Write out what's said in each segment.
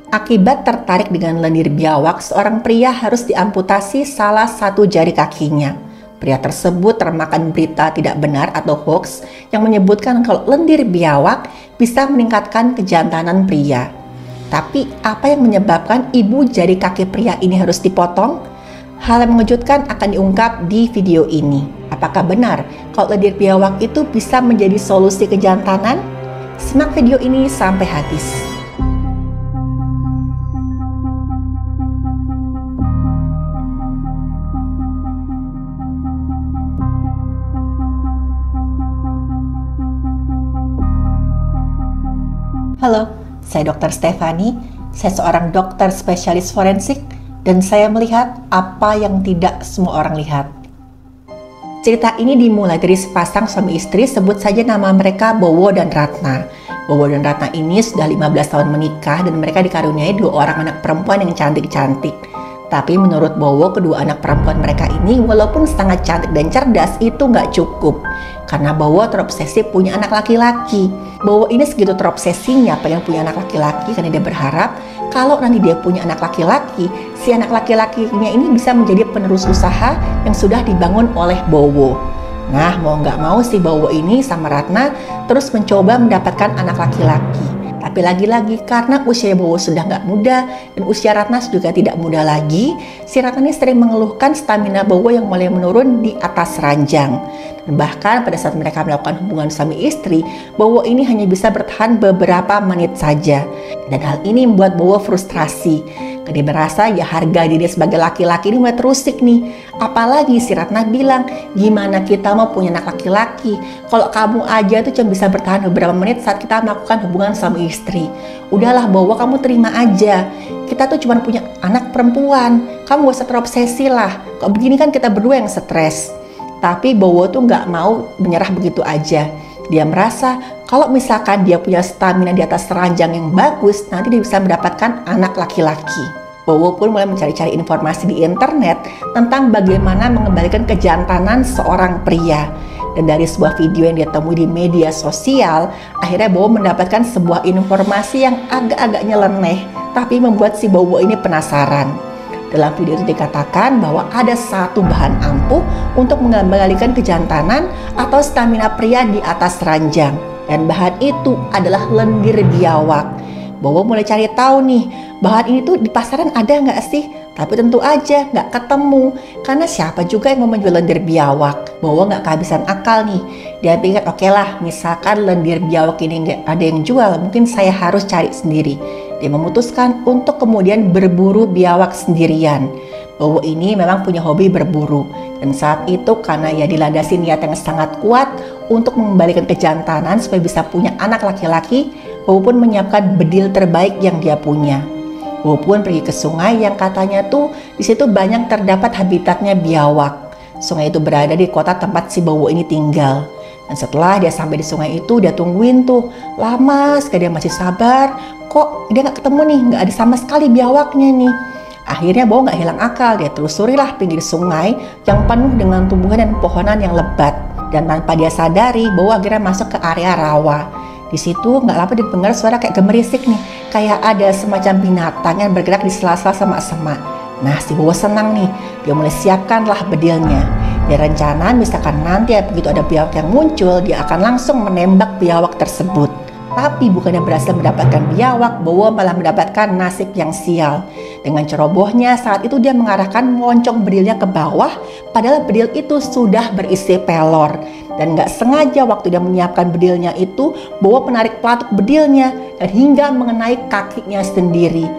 Akibat tertarik dengan lendir biawak, seorang pria harus diamputasi salah satu jari kakinya. Pria tersebut termakan berita tidak benar atau hoax yang menyebutkan kalau lendir biawak bisa meningkatkan kejantanan pria. Tapi apa yang menyebabkan ibu jari kaki pria ini harus dipotong? Hal yang mengejutkan akan diungkap di video ini. Apakah benar kalau lendir biawak itu bisa menjadi solusi kejantanan? Simak video ini sampai habis. Halo, saya Dr. Stefani. Saya seorang dokter spesialis forensik dan saya melihat apa yang tidak semua orang lihat. Cerita ini dimulai dari sepasang suami istri, sebut saja nama mereka Bowo dan Ratna. Bowo dan Ratna ini sudah 15 tahun menikah dan mereka dikaruniai 2 orang anak perempuan yang cantik-cantik. Tapi menurut Bowo, kedua anak perempuan mereka ini walaupun sangat cantik dan cerdas itu nggak cukup. Karena Bowo terobsesi punya anak laki-laki. Bowo ini segitu terobsesinya pengen punya anak laki-laki karena dia berharap kalau nanti dia punya anak laki-laki, si anak laki-lakinya ini bisa menjadi penerus usaha yang sudah dibangun oleh Bowo. Nah, mau nggak mau si Bowo ini sama Ratna terus mencoba mendapatkan anak laki-laki. Tapi lagi-lagi karena usia Bowo sudah nggak muda dan usia Ratna juga tidak muda lagi, si Ratna ini sering mengeluhkan stamina Bowo yang mulai menurun di atas ranjang. Dan bahkan pada saat mereka melakukan hubungan suami istri, Bowo ini hanya bisa bertahan beberapa menit saja. Dan hal ini membuat Bowo frustrasi. Dia merasa ya harga diri sebagai laki-laki ini mulai terusik nih. Apalagi si Ratna bilang, gimana kita mau punya anak laki-laki kalau kamu aja tuh cuma bisa bertahan beberapa menit saat kita melakukan hubungan suami istri. Udahlah Bowo, kamu terima aja. Kita tuh cuma punya anak perempuan. Kamu gak usah terobsesi lah. Kok begini kan kita berdua yang stres. Tapi Bowo tuh gak mau menyerah begitu aja. Dia merasa kalau misalkan dia punya stamina di atas ranjang yang bagus, nanti dia bisa mendapatkan anak laki-laki. Bowo pun mulai mencari-cari informasi di internet tentang bagaimana mengembalikan kejantanan seorang pria. Dan dari sebuah video yang dia temui di media sosial, akhirnya Bowo mendapatkan sebuah informasi yang agak-agak nyeleneh, tapi membuat si Bowo ini penasaran. Dalam video itu dikatakan bahwa ada satu bahan ampuh untuk mengembalikan kejantanan atau stamina pria di atas ranjang. Dan bahan itu adalah lendir biawak. Bowo mulai cari tahu nih, bahan ini tuh di pasaran ada nggak sih? Tapi tentu aja nggak ketemu, karena siapa juga yang mau menjual lendir biawak. Bowo nggak kehabisan akal nih. Dia pikir oke lah, misalkan lendir biawak ini nggak ada yang jual, mungkin saya harus cari sendiri. Dia memutuskan untuk kemudian berburu biawak sendirian. Bowo ini memang punya hobi berburu. Dan saat itu karena ya dilandasi niat yang sangat kuat untuk mengembalikan kejantanan supaya bisa punya anak laki-laki, Bowo pun menyiapkan bedil terbaik yang dia punya. Bowo pun pergi ke sungai yang katanya tuh di situ banyak terdapat habitatnya biawak. Sungai itu berada di kota tempat si Bowo ini tinggal. Dan setelah dia sampai di sungai itu, dia tungguin tuh lama sekali, dia masih sabar. Kok dia nggak ketemu nih, nggak ada sama sekali biawaknya nih. Akhirnya Bowo nggak hilang akal, dia telusurilah pinggir sungai yang penuh dengan tumbuhan dan pohonan yang lebat. Dan tanpa dia sadari, Bowo akhirnya masuk ke area rawa. Di situ nggak lama didengar suara kayak gemerisik nih, kayak ada semacam binatang yang bergerak di sela-sela semak-semak. Nah, si Bowo senang nih, dia mulai siapkanlah bedilnya. Dia rencana misalkan nanti begitu ada biawak yang muncul, dia akan langsung menembak biawak tersebut. Tapi bukannya berhasil mendapatkan biawak, Bowo malah mendapatkan nasib yang sial. Dengan cerobohnya saat itu dia mengarahkan moncong bedilnya ke bawah, padahal bedil itu sudah berisi pelor. Dan nggak sengaja waktu dia menyiapkan bedilnya itu, Bowo menarik pelatuk bedilnya dan hingga mengenai kakinya sendiri.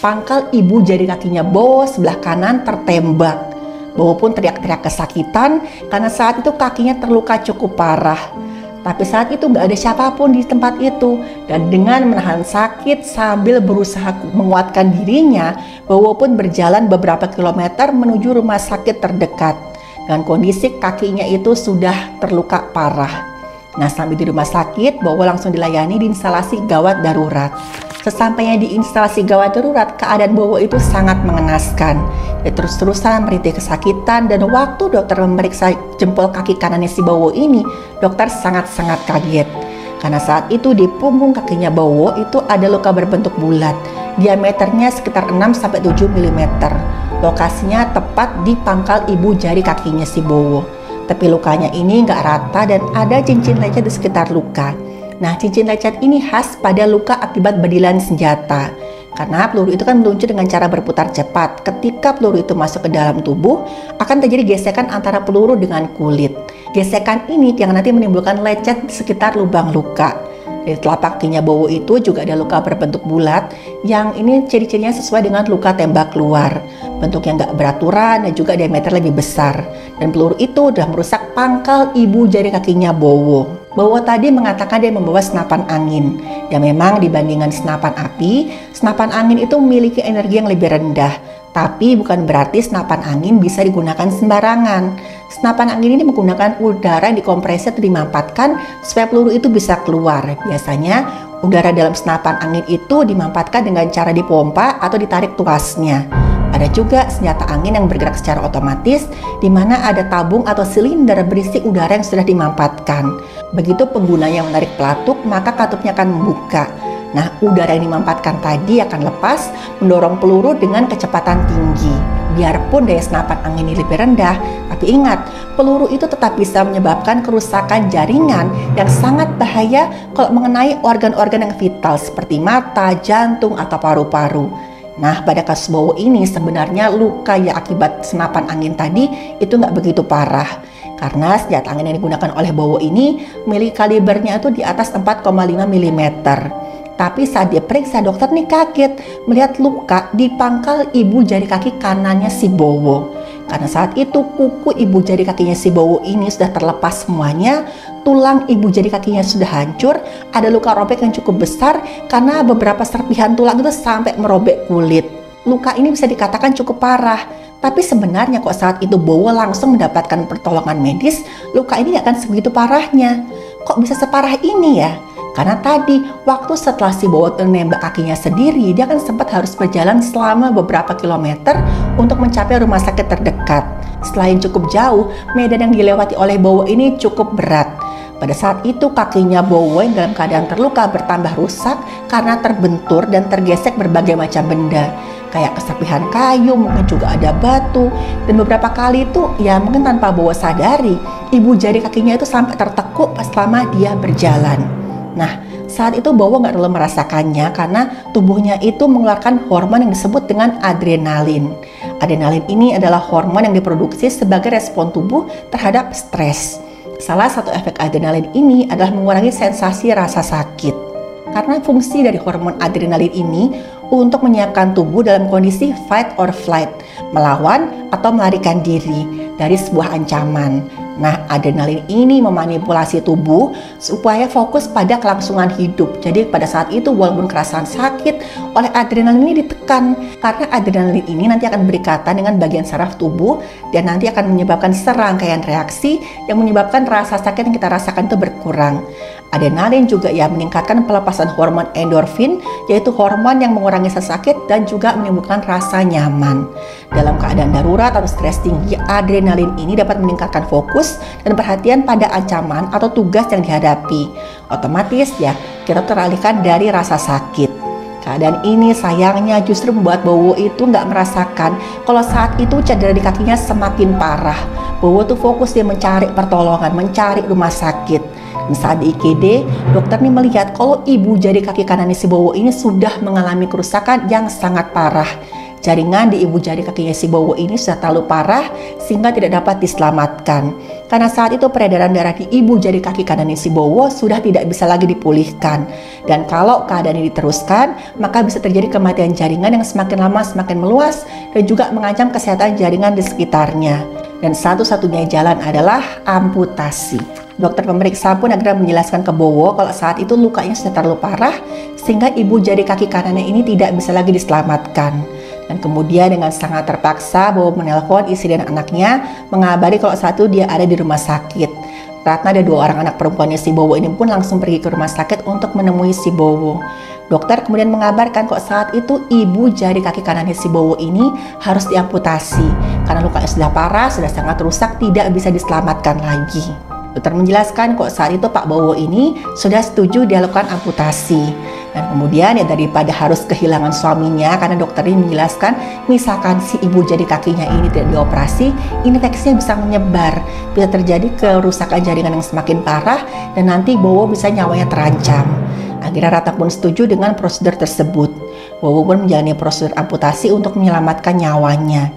Pangkal ibu jari kakinya Bowo sebelah kanan tertembak. Bowo pun teriak-teriak kesakitan karena saat itu kakinya terluka cukup parah. Tapi saat itu nggak ada siapapun di tempat itu. Dan dengan menahan sakit sambil berusaha menguatkan dirinya, Bowo pun berjalan beberapa kilometer menuju rumah sakit terdekat. Dengan kondisi kakinya itu sudah terluka parah. Nah, sampai di rumah sakit, Bowo langsung dilayani di instalasi gawat darurat. Sesampainya di instalasi gawat darurat, keadaan Bowo itu sangat mengenaskan. Dia terus-terusan merintih kesakitan dan waktu dokter memeriksa jempol kaki kanannya si Bowo ini, dokter sangat-sangat kaget. Karena saat itu di punggung kakinya Bowo itu ada luka berbentuk bulat, diameternya sekitar 6-7 mm. Lokasinya tepat di pangkal ibu jari kakinya si Bowo. Tapi lukanya ini nggak rata dan ada cincin lecet di sekitar luka. Nah, cincin lecet ini khas pada luka akibat bedilan senjata. Karena peluru itu kan meluncur dengan cara berputar cepat. Ketika peluru itu masuk ke dalam tubuh, akan terjadi gesekan antara peluru dengan kulit. Gesekan ini yang nanti menimbulkan lecet di sekitar lubang luka. Di telapak kakinya Bowo itu juga ada luka berbentuk bulat, yang ini ciri-cirinya sesuai dengan luka tembak keluar. Bentuknya nggak beraturan dan juga diameter lebih besar. Dan peluru itu sudah merusak pangkal ibu jari kakinya Bowo. Bowo tadi mengatakan dia membawa senapan angin. Dan memang dibandingkan senapan api, senapan angin itu memiliki energi yang lebih rendah. Tapi bukan berarti senapan angin bisa digunakan sembarangan. Senapan angin ini menggunakan udara yang dikompresi atau dimampatkan supaya peluru itu bisa keluar. Biasanya udara dalam senapan angin itu dimampatkan dengan cara dipompa atau ditarik tuasnya. Ada juga senjata angin yang bergerak secara otomatis, di mana ada tabung atau silinder berisi udara yang sudah dimampatkan. Begitu penggunanya menarik pelatuk, maka katupnya akan membuka. Nah, udara yang dimampatkan tadi akan lepas, mendorong peluru dengan kecepatan tinggi. Biarpun daya senapan angin ini lebih rendah, tapi ingat, peluru itu tetap bisa menyebabkan kerusakan jaringan yang sangat bahaya kalau mengenai organ-organ yang vital seperti mata, jantung, atau paru-paru. Nah, pada kasus Bowo ini sebenarnya luka yang akibat senapan angin tadi itu nggak begitu parah. Karena senjata angin yang digunakan oleh Bowo ini memiliki kalibernya itu di atas 4,5 mm. Tapi saat dia periksa, dokter nih kaget melihat luka di pangkal ibu jari kaki kanannya si Bowo. Karena saat itu kuku ibu jari kakinya si Bowo ini sudah terlepas semuanya, tulang ibu jari kakinya sudah hancur, ada luka robek yang cukup besar karena beberapa serpihan tulang itu sampai merobek kulit. Luka ini bisa dikatakan cukup parah. Tapi sebenarnya kok saat itu Bowo langsung mendapatkan pertolongan medis, luka ini nggak akan sebegitu parahnya. Kok bisa separah ini ya? Karena tadi, waktu setelah si Bowo menembak kakinya sendiri, dia kan sempat harus berjalan selama beberapa kilometer untuk mencapai rumah sakit terdekat. Selain cukup jauh, medan yang dilewati oleh Bowo ini cukup berat. Pada saat itu kakinya Bowo yang dalam keadaan terluka bertambah rusak karena terbentur dan tergesek berbagai macam benda. Kayak keserpihan kayu, mungkin juga ada batu. Dan beberapa kali itu ya mungkin tanpa Bowo sadari, ibu jari kakinya itu sampai tertekuk selama dia berjalan. Nah, saat itu Bowo nggak terlalu merasakannya karena tubuhnya itu mengeluarkan hormon yang disebut dengan adrenalin. Adrenalin ini adalah hormon yang diproduksi sebagai respon tubuh terhadap stres. Salah satu efek adrenalin ini adalah mengurangi sensasi rasa sakit. Karena fungsi dari hormon adrenalin ini untuk menyiapkan tubuh dalam kondisi fight or flight, melawan atau melarikan diri dari sebuah ancaman. Nah, adrenalin ini memanipulasi tubuh supaya fokus pada kelangsungan hidup. Jadi pada saat itu walaupun kerasan sakit, oleh adrenalin ini ditekan. Karena adrenalin ini nanti akan berikatan dengan bagian saraf tubuh dan nanti akan menyebabkan serangkaian reaksi yang menyebabkan rasa sakit yang kita rasakan itu berkurang. Adrenalin juga ya meningkatkan pelepasan hormon endorfin, yaitu hormon yang mengurangi rasa sakit dan juga menimbulkan rasa nyaman. Dalam keadaan darurat atau stres tinggi, adrenalin ini dapat meningkatkan fokus dan perhatian pada ancaman atau tugas yang dihadapi. Otomatis ya kita teralihkan dari rasa sakit. Keadaan ini sayangnya justru membuat Bowo itu nggak merasakan kalau saat itu cedera di kakinya semakin parah. Bowo tuh fokus dia mencari pertolongan, mencari rumah sakit. Dan saat di IGD, dokter nih melihat kalau ibu jari kaki kanan si Bowo ini sudah mengalami kerusakan yang sangat parah. Jaringan di ibu jari kakinya si Bowo ini sudah terlalu parah sehingga tidak dapat diselamatkan. Karena saat itu peredaran darah di ibu jari kaki kanan si Bowo sudah tidak bisa lagi dipulihkan. Dan kalau keadaan ini diteruskan, maka bisa terjadi kematian jaringan yang semakin lama semakin meluas dan juga mengancam kesehatan jaringan di sekitarnya. Dan satu-satunya jalan adalah amputasi. Dokter pemeriksa pun akhirnya menjelaskan ke Bowo kalau saat itu lukanya sudah terlalu parah sehingga ibu jari kaki kanannya ini tidak bisa lagi diselamatkan. Dan kemudian dengan sangat terpaksa Bowo menelpon istri dan anaknya mengabari kalau saat itu dia ada di rumah sakit. Ratna ada 2 orang anak perempuannya si Bowo ini pun langsung pergi ke rumah sakit untuk menemui si Bowo. Dokter kemudian mengabarkan kok saat itu ibu jari kaki kanannya si Bowo ini harus diamputasi karena lukanya sudah parah, sudah sangat rusak, tidak bisa diselamatkan lagi. Dokter menjelaskan kok saat itu Pak Bowo ini sudah setuju dilakukan amputasi. Dan kemudian ya daripada harus kehilangan suaminya, karena dokter ini menjelaskan misalkan si ibu jari kakinya ini tidak dioperasi, infeksinya bisa menyebar, bisa terjadi kerusakan jaringan yang semakin parah dan nanti Bowo bisa nyawanya terancam. Akhirnya Ratna pun setuju dengan prosedur tersebut. Bowo pun menjalani prosedur amputasi untuk menyelamatkan nyawanya.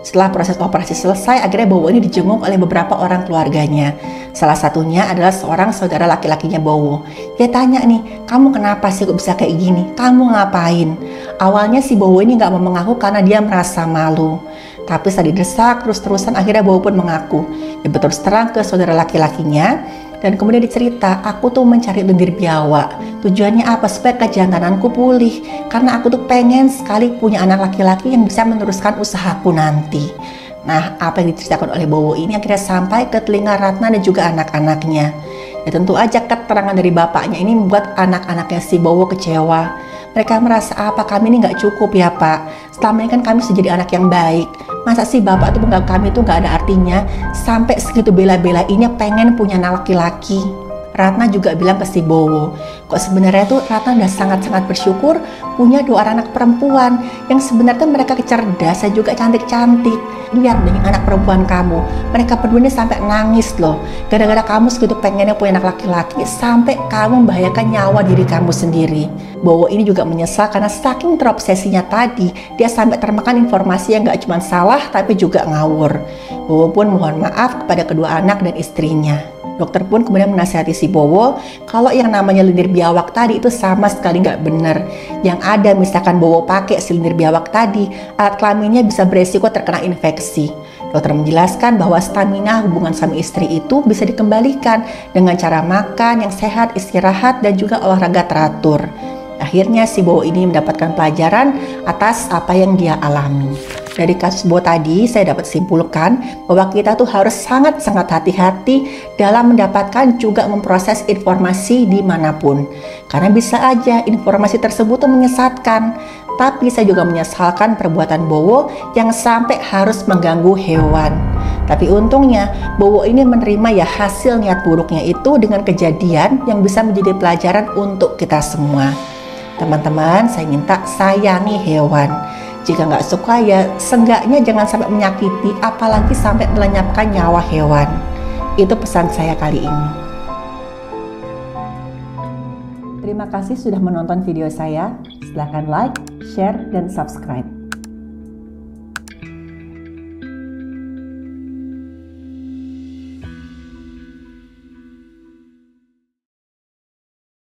Setelah proses operasi selesai, akhirnya Bowo ini dijenguk oleh beberapa orang keluarganya. Salah satunya adalah seorang saudara laki-lakinya Bowo. Dia tanya nih, kamu kenapa sih kok bisa kayak gini? Kamu ngapain? Awalnya si Bowo ini nggak mau mengaku karena dia merasa malu. Tapi setelah didesak terus-terusan akhirnya Bowo pun mengaku. Dia berterus terang ke saudara laki-lakinya. Dan kemudian dicerita, aku tuh mencari lendir biawak. Tujuannya apa? Supaya kejantananku pulih. Karena aku tuh pengen sekali punya anak laki-laki yang bisa meneruskan usahaku nanti. Nah, apa yang diceritakan oleh Bowo ini akhirnya sampai ke telinga Ratna dan juga anak-anaknya. Ya tentu aja keterangan dari bapaknya ini membuat anak-anaknya si Bowo kecewa. Mereka merasa, apa kami ini nggak cukup ya Pak? Selama ini kan kami sudah jadi anak yang baik. Masa sih Bapak tuh menganggap kami itu nggak ada artinya? Sampai segitu bela-belainya pengen punya anak laki-laki. Ratna juga bilang ke si Bowo, kok sebenarnya tuh Ratna udah sangat-sangat bersyukur punya 2 anak perempuan yang sebenarnya mereka cerdas dan juga cantik-cantik. Lihat nih anak perempuan kamu, mereka berdua ini sampai nangis loh. Gara-gara kamu segitu pengennya punya anak laki-laki sampai kamu membahayakan nyawa diri kamu sendiri. Bowo ini juga menyesal karena saking terobsesinya tadi, dia sampai termakan informasi yang gak cuma salah tapi juga ngawur. Bowo pun mohon maaf kepada kedua anak dan istrinya. Dokter pun kemudian menasihati si Bowo kalau yang namanya lendir biawak tadi itu sama sekali nggak benar. Yang ada misalkan Bowo pakai si lendir biawak tadi, alat kelaminnya bisa beresiko terkena infeksi. Dokter menjelaskan bahwa stamina hubungan suami istri itu bisa dikembalikan dengan cara makan yang sehat, istirahat, dan juga olahraga teratur. Akhirnya si Bowo ini mendapatkan pelajaran atas apa yang dia alami. Dari kasus Bowo tadi saya dapat simpulkan bahwa kita tuh harus sangat-sangat hati-hati dalam mendapatkan juga memproses informasi dimanapun. Karena bisa aja informasi tersebut tuh menyesatkan. Tapi saya juga menyesalkan perbuatan Bowo yang sampai harus mengganggu hewan. Tapi untungnya Bowo ini menerima ya hasil niat buruknya itu dengan kejadian yang bisa menjadi pelajaran untuk kita semua. Teman-teman, saya minta sayangi hewan. Jika nggak suka ya seenggaknya jangan sampai menyakiti, apalagi sampai melenyapkan nyawa hewan. Itu pesan saya kali ini. Terima kasih sudah menonton video saya. Silahkan like, share, dan subscribe.